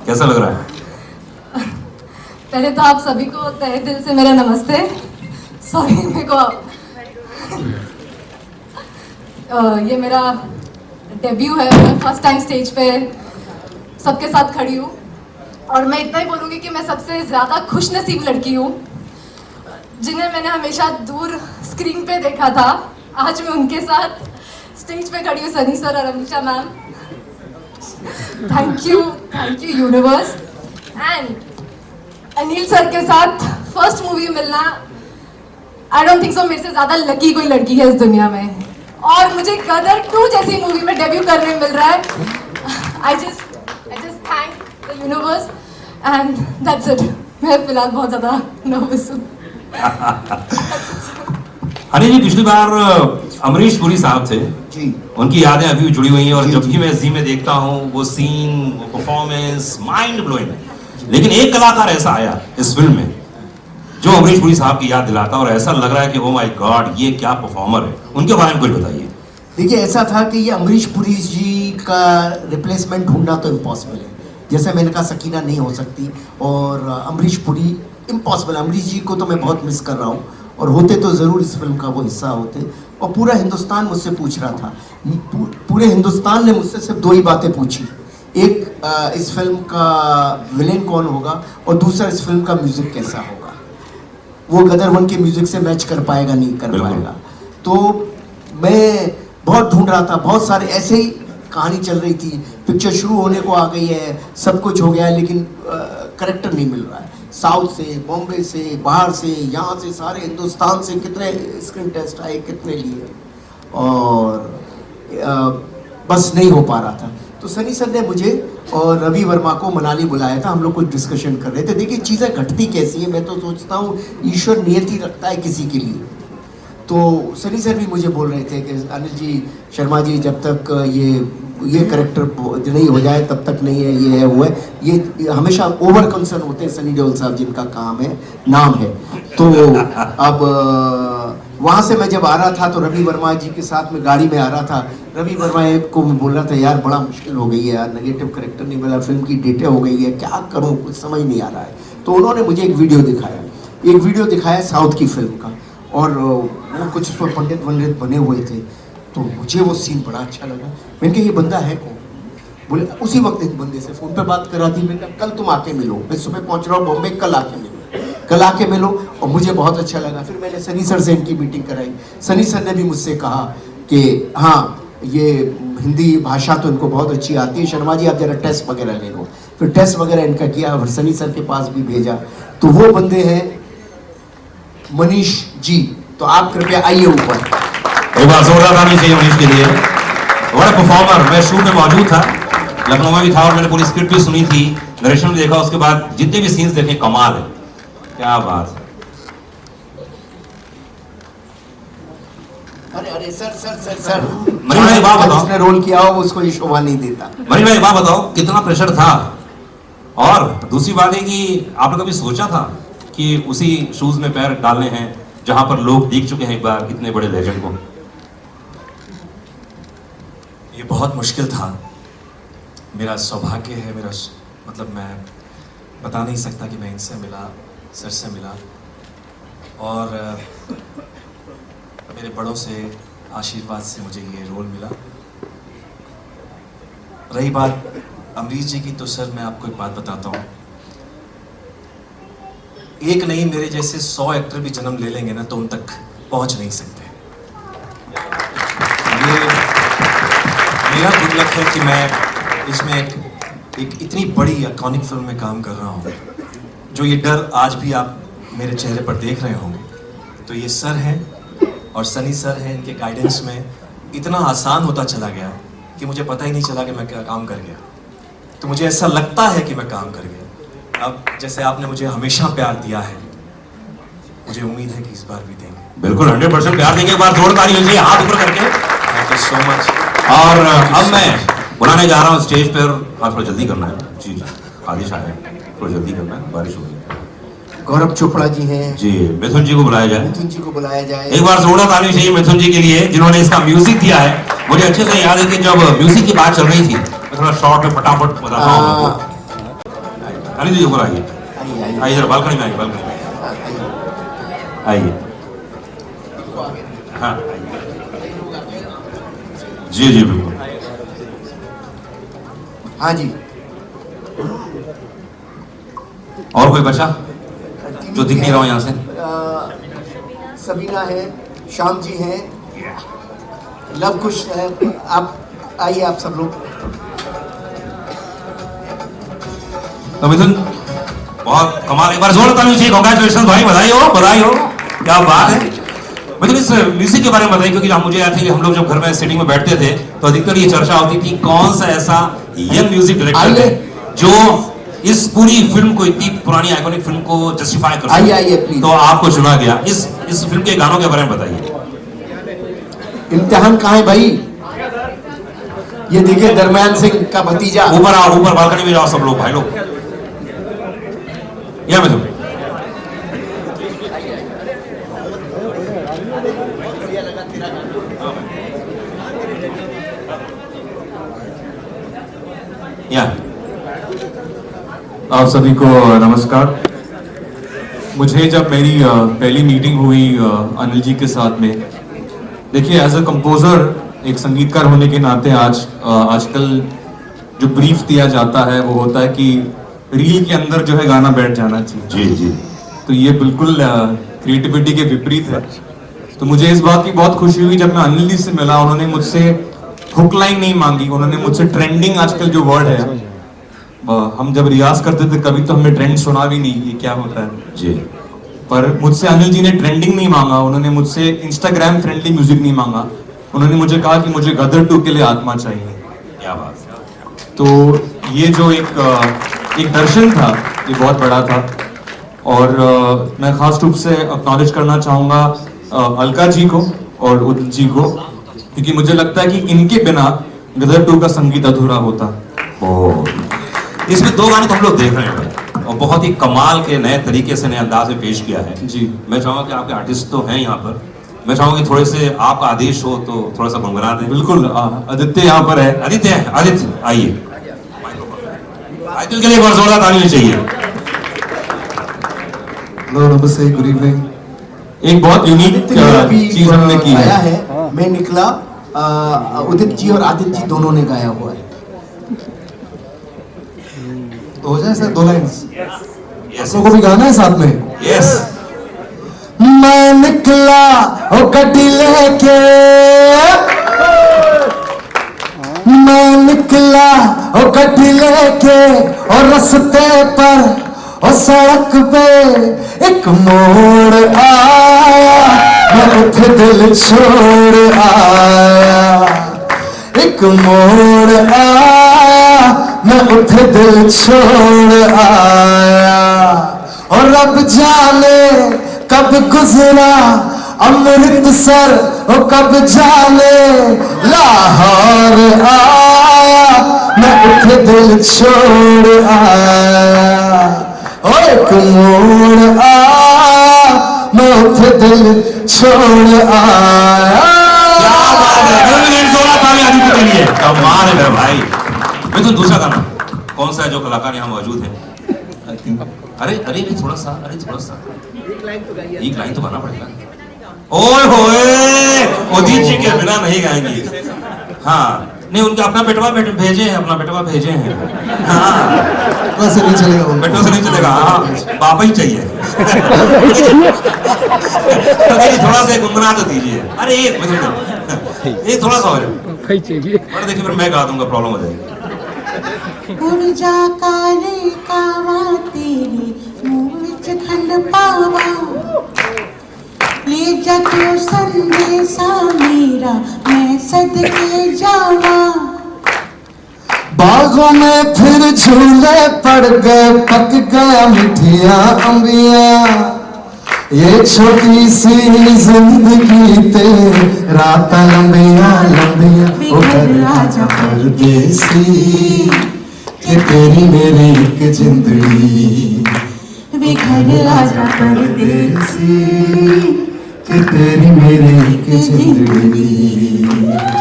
कैसा लग रहा है? पहले तो आप सभी को तहे दिल से मेरा नमस्ते। सॉरी मेरे को ये मेरा डेब्यू है, फर्स्ट टाइम स्टेज पे सबके साथ खड़ी हूँ, और मैं इतना ही बोलूँगी कि मैं सबसे ज़्यादा खुशनसीब लड़की हूँ जिन्हें मैंने हमेशा दूर स्क्रीन पे देखा था। आज मैं उनके साथ स्टेज पे खड़ी हूँ, सनी सर और Amisha ma'am. Thank you universe. And Anil sir के साथ फर्स्ट मूवी मिलना, आई डोंट थिंक सो मेरे से ज़्यादा लकी कोई लड़की है इस दुनिया में, और मुझे गदर 2 जैसी मूवी में डेब्यू करने मिल रहा है। I just thank the universe and that's it. मैं फिलहाल बहुत ज़्यादा नर्वस हूँ। अनिल जी, पिछली बार अमरीश पुरी साहब थे जी, उनकी यादें अभी भी जुड़ी हुई हैं, और जी, जब जी। भी मैं जी में देखता हूँ वो सीन, वो परफॉर्मेंस माइंड ब्लोइंग है। लेकिन एक कलाकार ऐसा आया इस फिल्म में जो अमरीश पुरी साहब की याद दिलाता, और ऐसा लग रहा है कि ओ माय गॉड ये क्या परफॉर्मर है। उनके बारे में कुछ बताइए। देखिए ऐसा था कि ये अमरीश पुरी जी का रिप्लेसमेंट ढूंढना तो इम्पॉसिबल है। जैसे मैंने कहा सकीना नहीं हो सकती, और अमरीश पुरी इम्पॉसिबल। अमरीश जी को तो मैं बहुत मिस कर रहा हूँ, और होते तो ज़रूर इस फिल्म का वो हिस्सा होते। और पूरा हिंदुस्तान मुझसे पूछ रहा था, पूरे हिंदुस्तान ने मुझसे सिर्फ 2 ही बातें पूछी। एक इस फिल्म का विलेन कौन होगा, और दूसरा इस फिल्म का म्यूज़िक कैसा होगा, वो गदर 1 के म्यूज़िक से मैच कर पाएगा नहीं कर बिल्कुल। पाएगा। तो मैं बहुत ढूंढ रहा था, बहुत सारे ऐसे ही कहानी चल रही थी, पिक्चर शुरू होने को आ गई है, सब कुछ हो गया है, लेकिन करेक्टर नहीं मिल रहा है। साउथ से, बॉम्बे से, बाहर से, यहाँ से, सारे हिंदुस्तान से कितने स्क्रीन टेस्ट आए, कितने लिए, और बस नहीं हो पा रहा था। तो सनी सर ने मुझे और रवि वर्मा को मनाली बुलाया था, हम लोग कुछ डिस्कशन कर रहे थे। देखिए चीज़ें घटती कैसी है, मैं तो सोचता हूँ ईश्वर नियति रखता है किसी के लिए। तो सनी सर भी मुझे बोल रहे थे कि अनिल जी, शर्मा जी, जब तक ये करेक्टर नहीं हो जाए तब तक नहीं है, ये है वो है, ये हमेशा ओवर कंसर्न होते हैं सनी देओल साहब, जिनका काम है, नाम है। तो अब वहाँ से मैं जब आ रहा था तो रवि वर्मा जी के साथ में गाड़ी में आ रहा था, रवि वर्मा को मैं बोल रहा था यार बड़ा मुश्किल हो गई है यार, नेगेटिव करेक्टर नहीं मिला, फिल्म की डेटें हो गई है, क्या करूँ, कुछ समझ नहीं आ रहा है। तो उन्होंने मुझे एक वीडियो दिखाया साउथ की फिल्म का, और वो कुछ उसमें पंडित वंडित बने हुए थे। तो मुझे वो सीन बड़ा अच्छा लगा। मैंने कहा ये बंदा है कौन? बोले उसी वक्त एक बंदे से फ़ोन पे बात करा दी। मैंने कहा कल तुम आके मिलो, मैं सुबह पहुंच रहा हूँ बॉम्बे, कल आके मिलो। और मुझे बहुत अच्छा लगा। फिर मैंने सनी सर से इनकी मीटिंग कराई। सनी सर ने भी मुझसे कहा कि हाँ ये हिंदी भाषा तो इनको बहुत अच्छी आती है, शर्मा जी आप जरा टेस्ट वगैरह ले लो। फिर टेस्ट वगैरह इनका किया और सनी सर के पास भी भेजा। तो वो बंदे हैं मनीष जी। तो आप कृपया आइए ऊपर। एक बार जोरदार ताली चाहिए मनीष के लिए। बड़ा परफॉर्मर। मैं शूट में मौजूद था, लखनऊ में भी था, और मैंने पूरी स्क्रिप्ट भी सुनी थी, नरेशन भी देखा, उसके बाद जितने भी सीन्स देखे कमाल है, क्या बात है। अरे सर मनीष भाई बात बताओ, जिसने रोल किया हो उसको ये शोभा नहीं देता। मनीष भाई बात बताओ कितना प्रेशर था, और दूसरी बात है कि आपने कभी सोचा था कि उसी शूज में पैर डालने हैं जहां पर लोग देख चुके हैं एक बार इतने बड़े लेजेंड को? ये बहुत मुश्किल था। मेरा सौभाग्य है, मतलब मैं बता नहीं सकता कि मैं इनसे मिला, सर से मिला, और मेरे बड़ों से आशीर्वाद से मुझे ये रोल मिला। रही बात अमरीश जी की, तो सर मैं आपको एक बात बताता हूँ, एक नहीं मेरे जैसे 100 एक्टर भी जन्म ले लेंगे ना तो उन तक पहुँच नहीं सकते। ये मेरा गुड लक है कि मैं इसमें एक इतनी बड़ी आइकॉनिक फिल्म में काम कर रहा हूँ। जो ये डर आज भी आप मेरे चेहरे पर देख रहे होंगे, तो ये सर हैं और सनी सर हैं, इनके गाइडेंस में इतना आसान होता चला गया कि मुझे पता ही नहीं चला कि मैं क्या काम कर गया। तो मुझे ऐसा लगता है कि मैं काम कर गया। अब जैसे आपने मुझे हमेशा प्यार दिया है, मुझे उम्मीद है कि इस बार भी देंगे। बिल्कुल 100% प्यार देंगे। एक बार जोरदार ताली लीजिए हाथ ऊपर करके। Thank you so much. और अब मैं बुलाने जा रहा हूँ स्टेज पर। हाँ थोड़ा जल्दी करना है जी जी, आदेश आया है, थोड़ा जल्दी करना है, बारिश हो गई। गौरव चोपड़ा जी हैं, जी मिथुन जी को बुलाया जाए। मिथुन जी को बुलाया जाए। एक बार जोरदार ताली चाहिए मिथुन जी के लिए जिन्होंने इसका म्यूजिक दिया है। मुझे अच्छे से याद है कि जब म्यूजिक की बात चल रही थी, मैं थोड़ा शॉर्ट में फटाफट बताता हूँ। अनिल जी ऊपर आइए, आइए जरा बालकनी में आइए, बालकनी में आइए। हाँ जी जी बिल्कुल। हाँ जी, और कोई बचा जो दिख नहीं रहा हूँ यहाँ से? सबीना है, श्याम जी हैं, लव कुश है। आप आइए, आप सब लोग। तो मिथुन बहुत कमाल, एक बार जोर ताली चाहिए। कांग्रेचुलेशन भाई, बधाई हो, बधाई हो, क्या बात है। मिथुन इस म्यूजिक के बारे में बताइए, क्योंकि मुझे याद है कि हम लोग जब घर में सेटिंग में बैठते थे तो अधिकतर ये चर्चा होती थी कौन सा ऐसा यंग म्यूजिक डायरेक्टर है जो इस पूरी फिल्म को, इतनी पुरानी आइकॉनिक फिल्म को जस्टिफाई कर सके। आइए प्लीज। तो आपको चुना गया। इस फिल्म के गानों के बारे में बताइए। इम्तिहान कहाँ है भाई? ये देखिए दरम्यान सिंह का भतीजा। ऊपर आओ, ऊपर बालकनी में जाओ सब लोग, भाई लोग। या मिथुन या आप सभी को नमस्कार। मुझे जब मेरी पहली मीटिंग हुई अनिल जी के साथ में, देखिए एज अ कंपोजर, एक संगीतकार होने के नाते आजकल जो ब्रीफ दिया जाता है वो होता है कि रील के अंदर जो है गाना बैठ जाना चाहिए। जी जी। तो ये बिल्कुल क्रिएटिविटी के विपरीत है। तो मुझे इस बात की बहुत खुशी हुई जब मैं अनिल जी से मिला। उन्होंने मुझसे हुक लाइन नहीं मांगी, उन्होंने मुझसे ट्रेंडिंग, आजकल जो वर्ड है, हम जब रियाज करते थे कभी तो हमें ट्रेंड सुना भी नहीं, ये क्या होता है जी। पर मुझसे अनिल जी ने ट्रेंडिंग नहीं मांगा, उन्होंने मुझसे इंस्टाग्राम फ्रेंडली म्यूजिक नहीं मांगा। उन्होंने मुझे कहा कि मुझे गदर 2 के लिए आत्मा चाहिए। क्या बात। तो ये जो एक दर्शन था, ये बहुत बड़ा था। और मैं खास रूप से एक्नॉलेज करना चाहूँगा अलका जी को और उदित जी को, क्योंकि मुझे लगता है कि इनके बिना गदर 2 का संगीत अधूरा होता। इसमें 2 गाने तो हम लोग देख रहे हैं और बहुत ही कमाल के नए तरीके से, नए अंदाज में पेश किया है जी। मैं चाहूँगा कि आपके आर्टिस्ट तो हैं यहाँ पर, मैं चाहूँगा कि थोड़े से आपका आदेश हो तो थोड़ा सा गुनगुना दें। बिल्कुल, आदित्य यहाँ पर है। आदित्य आइए। आदित्य के लिए एक बार जोरदार ताली चाहिए। हेलो, नमस्ते, गुड इवनिंग। एक बहुत यूनिक चीज हमने की गाया है। मैं निकला, उदित जी और आदित्य जी दोनों ने गाया हुआ है। तो हो जाए सर 2 लाइन्स। को भी गाना है साथ में। यस। मैं निकला ओ गड्डी लेके, मैं निकला ओ गड्डी लेके, और रस्ते पर और सड़क पे एक मोड़ आया, मैं उठे दिल छोड़ आया। एक मोड़ आया, मैं उठे दिल छोड़ आया। और अब जाने कब गुजरा अमृतसर, और कब जाने लाहौर आया, मैं उठे दिल छोड़ आया। और एक मोड़ आया, मैं उठे दिल छोड़ आया। कमाल है भाई। मैं तो दूसरा गाना कौन सा है जो कलाकार यहाँ मौजूद है? अरे थोड़ा सा एक लाइन तो गाना पड़ेगा। ओए होए, उदित जी के बिना नहीं गाएंगे। हाँ नहीं, उनका अपना बेटवा भेजे हैं, अपना बेटवा भेजे हैं। हाँ वैसे नहीं चलेगा, बेटों से नहीं चलेगा। हाँ पापा ही चाहिए। तो थोड़ा सा गुनगुना तो दीजिए। अरे एक थोड़ा सा हो जाए, देखिए फिर मैं गा दूंगा, प्रॉब्लम हो जाएगी। उड़ जा काले कावा तेरे मुंह विच खंड पावा, ले क्या तू संदेशा मेरा मैं सदके जावा। बागों में फिर झूले पड़ गए, पक गया मिठिया अंबिया, ये छोटी सी जिंदगी तेरा लंबिया लंबिया। ओ घर राजा परदेसी कि तेरी मेरी एक जिंदगी, वे घर राजा परदेसी कि तेरी मेरी एक जिंदगी।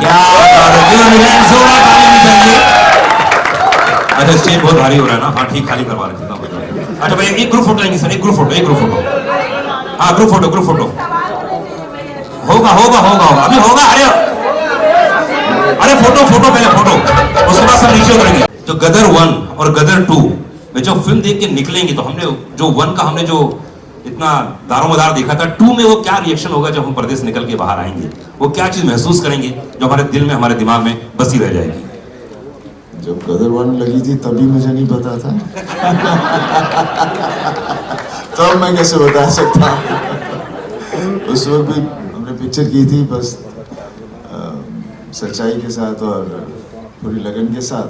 क्या अच्छा स्टेज बहुत भारी हो रहा है ना। हाँ ठीक, खाली करवा रहे थे। अच्छा भाई एक ग्रुप फोटो लेंगे सर, एक ग्रुप फोटो, एक ग्रुप फोटो। हाँ ग्रुप फोटो, ग्रुप फोटो होगा होगा होगा होगा अभी होगा। अरे अरे फोटो फोटो पहले फोटो, उसके बाद सब नीचे उतरेंगे। जो गदर 1 और गदर 2 में जो फिल्म देख के निकलेंगे, तो हमने जो 1 का हमने जो इतना दारोमदार देखा था, 2 में वो क्या रिएक्शन होगा जब हम परदेश निकल के बाहर आएंगे, वो क्या चीज महसूस करेंगे जो हमारे दिल में हमारे दिमाग में बसी रह जाएगी। जब गदर 1 लगी थी तभी मुझे नहीं पता था तो मैं कैसे बता सकता हूँ। उस वक्त भी हमने पिक्चर की थी बस सच्चाई के साथ और पूरी लगन के साथ।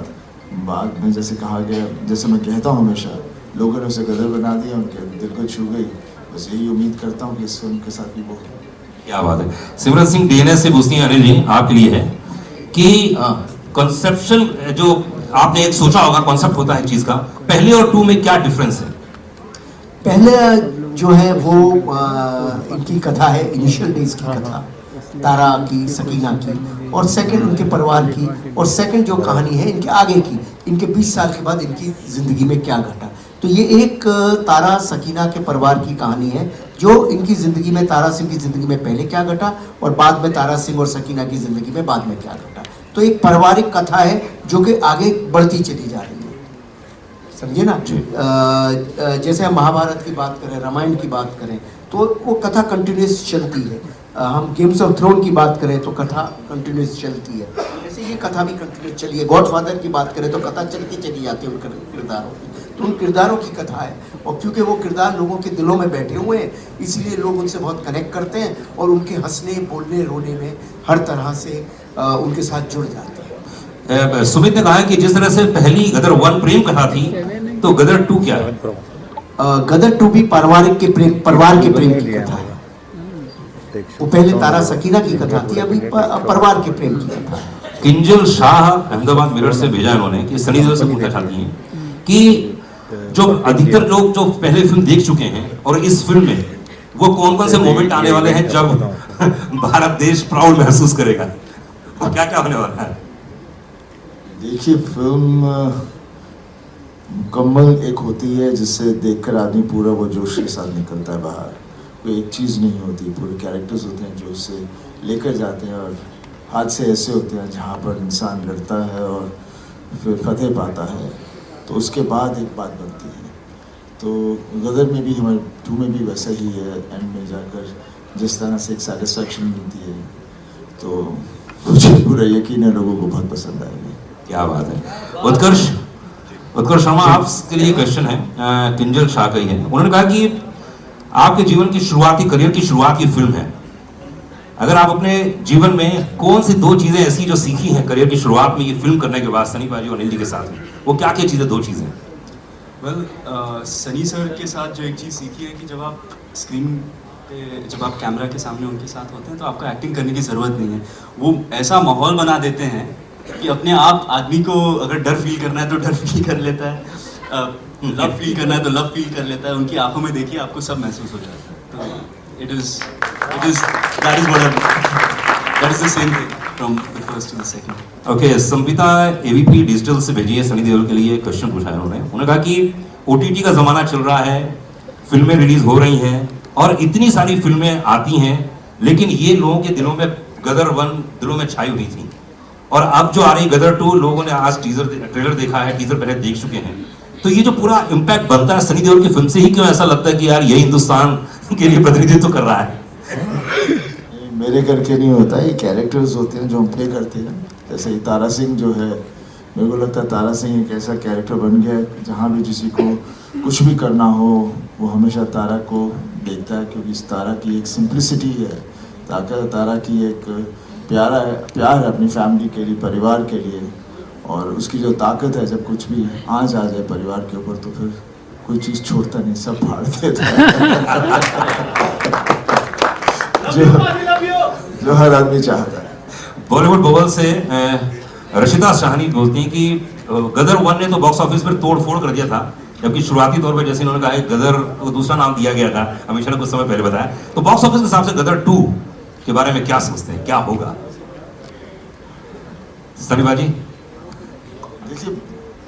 बाद में जैसे कहा गया, जैसे मैं कहता हूँ हमेशा, लोगों ने उसे गदर बना दिया, उनके दिल को छू गई। बस यही उम्मीद करता हूँ कि इस फिल्म के साथ भी वो। क्या बात है। सिमरन सिंह डीएनएस से पूछती हैं अनिल जी आपके लिए है कि कॉन्सेप्शन जो आपने एक सोचा होगा, कॉन्सेप्ट होता है चीज का, पहले और 2 में क्या डिफरेंस है? पहले जो है वो इनकी कथा है, इनिशियल डेज की कथा, तारा की, सकीना की, और सेकंड उनके परिवार की, और सेकंड जो कहानी है इनके आगे की, इनके 20 साल के बाद इनकी जिंदगी में क्या घटा। तो ये एक तारा सकीना के परिवार की कहानी है, जो इनकी जिंदगी में, तारा सिंह की जिंदगी में पहले क्या घटा और बाद में तारा सिंह और सकीना की जिंदगी में बाद में क्या घटा। तो एक पारिवारिक कथा है जो कि आगे बढ़ती चली जा रही है, समझे ना। जैसे हम महाभारत की बात करें, रामायण की बात करें, तो वो कथा कंटिन्यूस चलती है। हम गेम्स ऑफ थ्रोन की बात करें तो कथा कंटिन्यूस चलती है, जैसे ये कथा भी कंटिन्यूस चली है। गॉडफादर की बात करें तो कथा चलती चली जाती है उन किरदारों की, तो उन किरदारों की कथा है। और क्योंकि वो किरदार लोगों के दिलों में बैठे हुए हैं, इसलिए लोग उनसे बहुत कनेक्ट करते हैं और उनके हंसने, बोलने, रोने में हर तरह से उनके साथ जुड़ जाते हैं। सुमित ने कहा कि जिस तरह से पहली गदर 1 प्रेम कथा थी, तो गदर 2 क्या है? गदर 2 भी पारिवारिक के प्रेम, परिवार के प्रेम की कथा है। वो पहले तारा सकीना की कथा थी, अभी परिवार के प्रेम की कथा है। किंजल शाह अहमदाबाद मिरर से भेजा इन्होंने कि सनी देओल से पूछना चाहती हैं कि जो अधिकतर लोग जो पहले फिल्म देख चुके हैं और इस फिल्म में वो कौन कौन से मोमेंट आने वाले हैं जब भारत देश प्राउड महसूस करेगा, और क्या क्या होने वाला है? देखिए, फिल्म मुकम्मल एक होती है जिससे देखकर आदमी पूरा वो जोश के साथ निकलता है बाहर। कोई एक चीज़ नहीं होती, पूरे कैरेक्टर्स होते हैं जो उसे लेकर जाते हैं, और हादसे ऐसे होते हैं जहाँ पर इंसान लड़ता है और फिर फतेह पाता है, तो उसके बाद एक बात बनती है। तो गदर में भी, हमारे 2 में भी वैसा ही है। एंड में जाकर जिस तरह से एक सेटिस्फैक्शन मिलती है, तो मुझे पूरा यकीन है लोगों को बहुत पसंद आएगी। क्या बात है। उत्कर्ष शर्मा, आपके लिए क्वेश्चन है, किंजल शाह का ही है। उन्होंने कहा कि आपके जीवन की शुरुआती, करियर की शुरुआत की फिल्म है, अगर आप अपने जीवन में कौन सी 2 चीजें ऐसी जो सीखी हैं करियर की शुरुआत में, ये फिल्म करने के बाद सनी पाजी और अनिल जी के साथ में, वो क्या क्या चीजें, 2 चीजें? वेल, सनी सर के साथ जो एक चीज़ सीखी है कि जब आप स्क्रीन पे, जब आप कैमरा के सामने उनके साथ होते हैं तो आपको एक्टिंग करने की ज़रूरत नहीं है। वो ऐसा माहौल बना देते हैं कि अपने आप आदमी को अगर डर फील करना है तो डर फील कर लेता है, लव फील करना है तो लव फील कर लेता है। उनकी आंखों में देखिए आपको सब महसूस हो जाता है। तो that is the same thing from the first to the second. Okay, Sampita AVP digital से भेजी है, सनी देओल के लिए क्वेश्चन पूछा है उन्होंने कहा कि ओटीटी का जमाना चल रहा है, फिल्में रिलीज हो रही हैं और इतनी सारी फिल्में आती हैं, लेकिन ये लोगों के दिलों में गदर 1 दिलों में छाई हुई थी, और अब जो आ रही गदर 2, लोगों ने आज ट्रेलर देखा है, टीजर पहले देख चुके हैं, तो ये जो पूरा इम्पैक्ट बनता है सनी देओल की फिल्म से ही, क्यों ऐसा लगता है कि यार यही हिंदुस्तान के लिए प्रतिनिधित्व कर रहा है? मेरे करके नहीं होता, ये कैरेक्टर्स होते हैं जो हम प्ले करते हैं। जैसे तारा सिंह जो है, मेरे को लगता है तारा सिंह एक ऐसा कैरेक्टर बन गया है, जहाँ भी किसी को कुछ भी करना हो, वो हमेशा तारा को देखता है, क्योंकि इस तारा की एक सिंप्लिसिटी है, तारा की एक प्यार है अपनी फैमिली के लिए, परिवार के लिए, और उसकी जो ताकत है, जब कुछ भी आँच आ जाए परिवार के ऊपर तो फिर कोई चीज़ छोड़ता नहीं, सब फाड़ देता है जो हर आदमी चाहता है। बॉलीवुड बबल से रशिदा शाहनी बोलती हैं कि गदर 1 ने तो बॉक्स ऑफिस पर तोड़ फोड़ कर दिया था, जबकि शुरुआती तौर पे जैसे इन्होंने कहा गदर को दूसरा नाम दिया गया था, हमेशा ने कुछ समय पहले बताया, तो बॉक्स ऑफिस के हिसाब से गदर 2 के बारे में क्या समझते हैं, क्या होगा? सनी बाजी, देखिए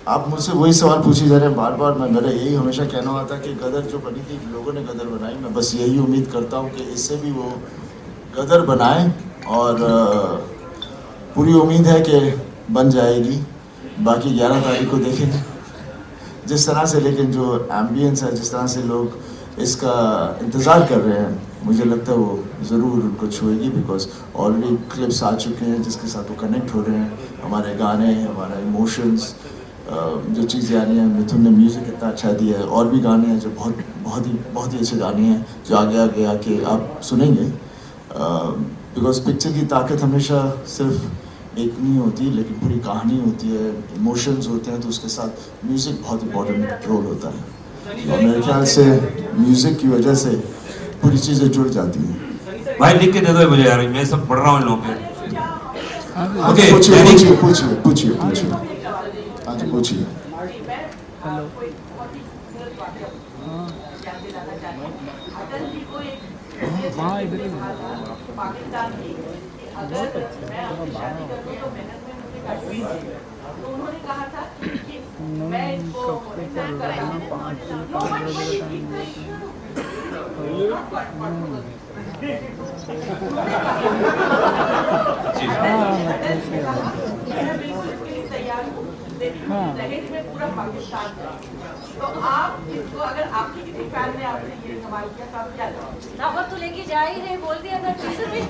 आप मुझसे वही सवाल पूछे जा रहे हैं बार बार। मेरा यही हमेशा कहना होता है कि गदर जो बनी थी, लोगों ने गदर बनाई, मैं बस यही उम्मीद करता हूँ कि इससे भी वो गदर बनाए, और पूरी उम्मीद है कि बन जाएगी। बाकी 11 तारीख को देखेंगे जिस तरह से, लेकिन जो एम्बियंस है, जिस तरह से लोग इसका इंतज़ार कर रहे हैं, मुझे लगता है वो ज़रूर उनको छुएगी, बिकॉज ऑलरेडी क्लिप्स आ चुके हैं जिसके साथ वो कनेक्ट हो रहे हैं। हमारे गाने, हमारा इमोशंस, जो चीज़ें आ रही हैं, मिथुन ने म्यूज़िक इतना अच्छा दिया है, और भी गाने हैं जो बहुत ही अच्छे गाने हैं जो आगे आके आप सुनेंगे, बिकॉज पिक्चर की ताकत हमेशा सिर्फ एक नहीं होती, लेकिन पूरी कहानी होती है, इमोशंस होते हैं, तो उसके साथ म्यूज़िक बहुत इंपॉर्टेंट रोल होता है, और मेरे ख्याल से म्यूज़िक की वजह से पूरी चीज़ें जुड़ जाती हैं। भाई लिख के दे दो मुझे यार, मैं सब पढ़ रहा हूँ इन लोगों के। ओके, पूछिए हाँ जी, पूछिए। हाँ इधर ही तो आप इसको, अगर आपकी किसी फैन ने आपसे ये सवाल किया तो आप क्या जवाब? दावत तो लेके जा ही रहे, बोल दिया था टीजर में।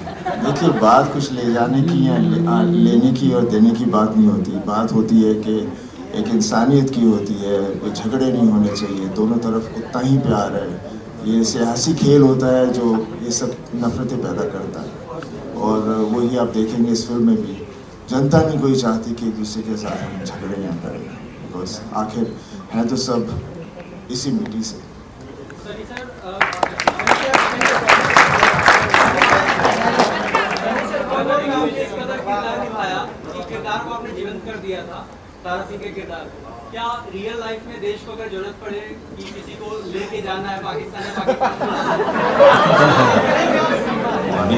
देखिए, बात कुछ ले जाने की या लेने की और देने की बात नहीं होती। बात होती है कि एक इंसानियत की होती है, कोई झगड़े नहीं होने चाहिए, दोनों तरफ उतना ही प्यार है। ये सियासी खेल होता है जो ये सब नफरतें पैदा करता है, और वही आप देखेंगे इस फिल्म में भी। जनता नहीं कोई चाहती कि एक दूसरे के साथ हम झगड़े या करें, बिकॉज आखिर हैं तो सब इसी मिट्टी से। किरदार को आपने जीवंत कर दिया था, तारा सिंह के किरदार को। क्या रियल लाइफ में देश को अगर जरूरत पड़े कि किसी को लेके जाना है पाकिस्तान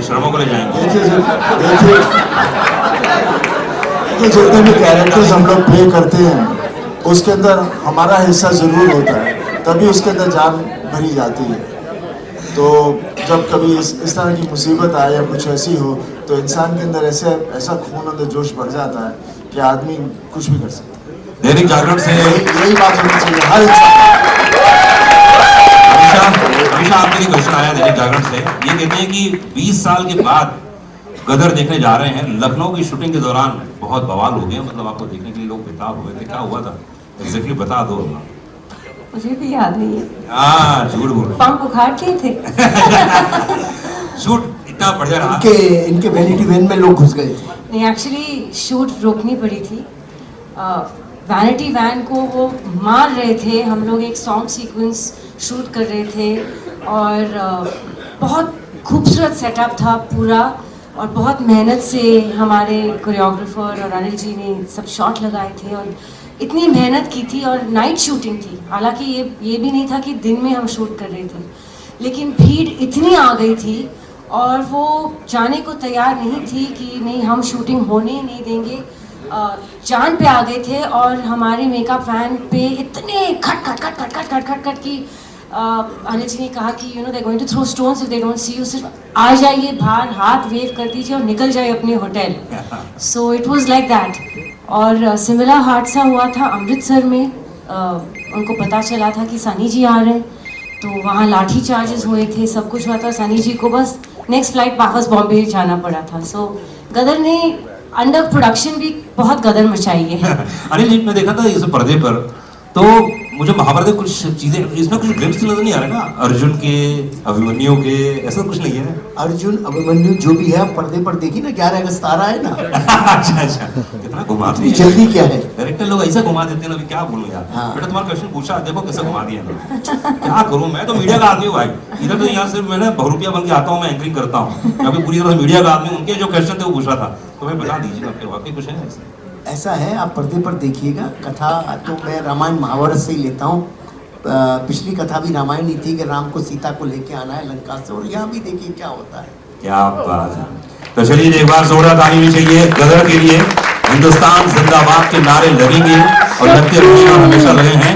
शर्मा को ले जाएंगे? देखिए जितने भी कैरेक्टर्स हम लोग प्ले करते हैं उसके अंदर हमारा हिस्सा ज़रूर होता है, तभी उसके अंदर जान भरी जाती है। तो जब कभी इस तरह की मुसीबत आए या कुछ ऐसी हो तो इंसान के अंदर ऐसा खून अंदर जोश बढ़ जाता है कि आदमी कुछ भी कर सकता है। दैनिक जागरण से यही बात होनी चाहिए हर इंसान। हमेशा आपके लिए क्वेश्चन आया दैनिक जागरण से, ये कहते हैं कि 20 साल के बाद गदर देखने जा रहे हैं। लखनऊ की शूटिंग के दौरान बहुत बवाल हो गया, मतलब आपको देखने के लिए लोग बेताब हुए थे, क्या हुआ था एग्जैक्टली बता दो। मुझे भी याद नहीं है। हाँ झूठ बोल, पंख उखाड़ के थे। शूट इतना बढ़िया रहा, इनके वैनिटी वैन में लोग घुस गए थे। नहीं, एक्चुअली शूट रोकनी पड़ी थी। वैनिटी वैन को वो मार रहे थे, हम लोग एक सॉन्ग सीक्वेंस शूट कर रहे थे, और बहुत खूबसूरत सेटअप था पूरा, और बहुत मेहनत से हमारे कोरियोग्राफर और अनिल जी ने सब शॉट लगाए थे, और इतनी मेहनत की थी, और नाइट शूटिंग थी। हालांकि ये भी नहीं था कि दिन में हम शूट कर रहे थे, लेकिन भीड़ इतनी आ गई थी और वो जाने को तैयार नहीं थी कि नहीं हम शूटिंग होने ही नहीं देंगे। जान पे आ गए थे, और हमारे मेकअप वैन पे इतने खट की अनिल जी ने कहा कि you know they going to throw stones if they don't see you, सिर्फ आ जाइए बाहर, हाथ वेव कर दीजिए और निकल जाइए अपने hotel. So it was like that. और सिमिलर हादसा हुआ था अमृतसर में। उनको पता चला था कि सनी जी आ रहे हैं, तो वहाँ लाठी चार्जेस हुए थे, सब कुछ हुआ था। सनी जी को बस नेक्स्ट फ्लाइट वापस बॉम्बे जाना पड़ा था। सो गदर ने अंडर प्रोडक्शन भी बहुत गदर मचाई है। अनिल जी, मैं देखा था इस पर्दे पर, तो मुझे महाभारत में कुछ चीजें इसमें कुछ ग्लिम्स नजर नहीं आ रहे ना, अर्जुन के, अभिमन्यु के, ऐसा कुछ नहीं है। अर्जुन अभिमन्यु जो भी है पर्दे पर देखी ना 11 अगस्त आ रहा है ना। अच्छा कितना घुमाते हैं जल्दी क्या है, डायरेक्टर लोग ऐसा घुमा देते हैं ना, अभी क्या बोलूं यार। हाँ। बेटा तुम्हारा क्वेश्चन पूछा, देखो कैसे घुमा दिया ना। क्या करूं, मैं तो मीडिया का आदमी हूं भाई। इधर तो यहाँ सिर्फ मैंने बहुरुपिया बन के आता हूँ, मैं एंकरिंग करता हूँ। अभी पूरी तरह मीडिया का आदमी, उनके जो क्वेश्चन थे वो पूछ रहा था, तो मैं बता दीजिए ना, फिर वाकई कुछ है ऐसा। ऐसा है आप पर्दे पर देखिएगा। कथा तो मैं रामायण महाभारत से ही लेता हूँ। पिछली कथा भी रामायण ही थी कि राम को सीता को लेके आना है लंका से, और यहाँ भी देखिए क्या होता है। क्या बात है। तो चलिए एक बार जोरदार ताली भी चाहिए गदर के लिए। हिंदुस्तान जिंदाबाद के नारे लगेंगे और लगते रहेंगे, हमेशा लगे हैं।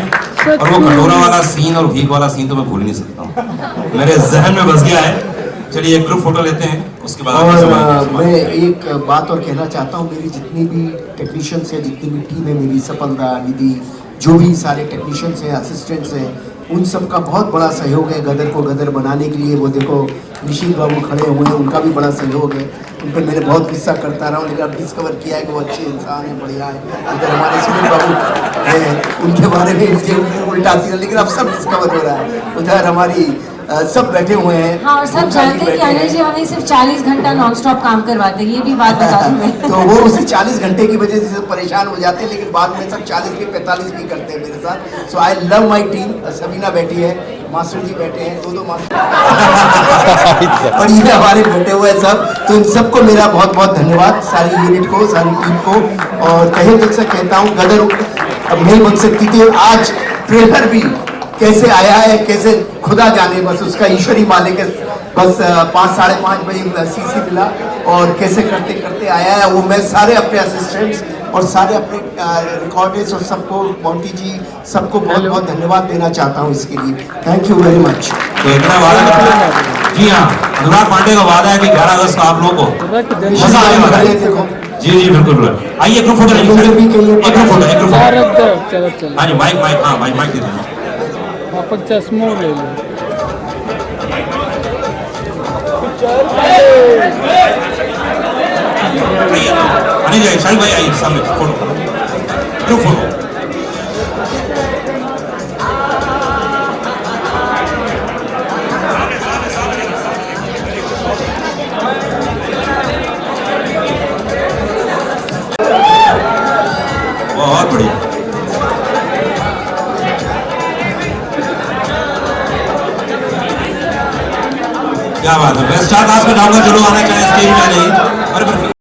और वो कटोरा वाला सीन और भीख वाला सीन तो मैं भूल नहीं सकता हूँ, मेरे जहन में बस गया है। चलिए एक ग्रुप फोटो लेते हैं, उसके बाद और मैं एक बात और कहना चाहता हूँ, मेरी जितनी भी टेक्नीशियंस है, जितनी भी टीम है मेरी, सफलता निधि, जो भी सारे टेक्नीशियंस हैं, असिस्टेंट्स हैं, उन सब का बहुत बड़ा सहयोग है गदर को गदर बनाने के लिए। वो देखो निशित बाबू खड़े हुए हैं, उनका भी बड़ा सहयोग है। उन पर मैंने बहुत गुस्सा करता रहा हूँ, लेकिन अब डिस्कवर किया है कि वो अच्छे इंसान हैं, बढ़िया है। इधर हमारे सुनील बाबू हैं, उनके बारे में मुझे उल्टा सीधा, लेकिन अब सब डिस्कवर हो रहा है। उधर हमारी सब बैठे हुए हैं। हाँ, और सब जानते हैं कि अनिल जी हमें सिर्फ 40 घंटा नॉनस्टॉप काम करवाते हैं, ये भी बात बता दूं मैं। तो वो उसी 40 घंटे की वजह से परेशान हो जाते हैं, लेकिन बाद में सब 40 भी 45 भी करते हैं मेरे साथ। So I love my team. Sabina बैठी है, मास्टर जी बैठे हैं, दो मास्टर और ये हमारे बैठे हुए हैं सब। तो इन सबको मेरा बहुत बहुत धन्यवाद, सारी यूनिट को, सारी टीम को। और कहीं दिल से कहता हूँ गदर अब नहीं बन सकती थी। आज ट्रेलर भी कैसे आया है, कैसे खुदा जाने, बस उसका ईश्वरी मालिक है। बस 5 साढ़े 5 बजे सीसी मिला और कैसे करते करते आया है। वो मैं सारे अपने असिस्टेंट्स और सारे अपने रिकॉर्डिस्ट और सबको, मोंटी जी, सबको बहुत बहुत धन्यवाद देना चाहता हूँ इसके लिए। Thank you very much. तो इतना वादा, जी हाँ, अनुराग पांडे का वादा है कि 11 अगस्त को आप लोगों को मजा आने वाला है। जी जी बिल्कुल। आइए ग्रुप फोटो, एक ग्रुप फोटो। हाँ जी, माइक हाँ माइक दे दीजिए। चश्मो ले लो। अनिल जी, शाहिद भाई आइए सामने, फोटो, ग्रुप फोटो। बहुत बढ़िया। क्या बात है। बेस्ट स्टार कास्ट में जाऊंगा, चलो आना चाहे स्टेज में आ जाइए।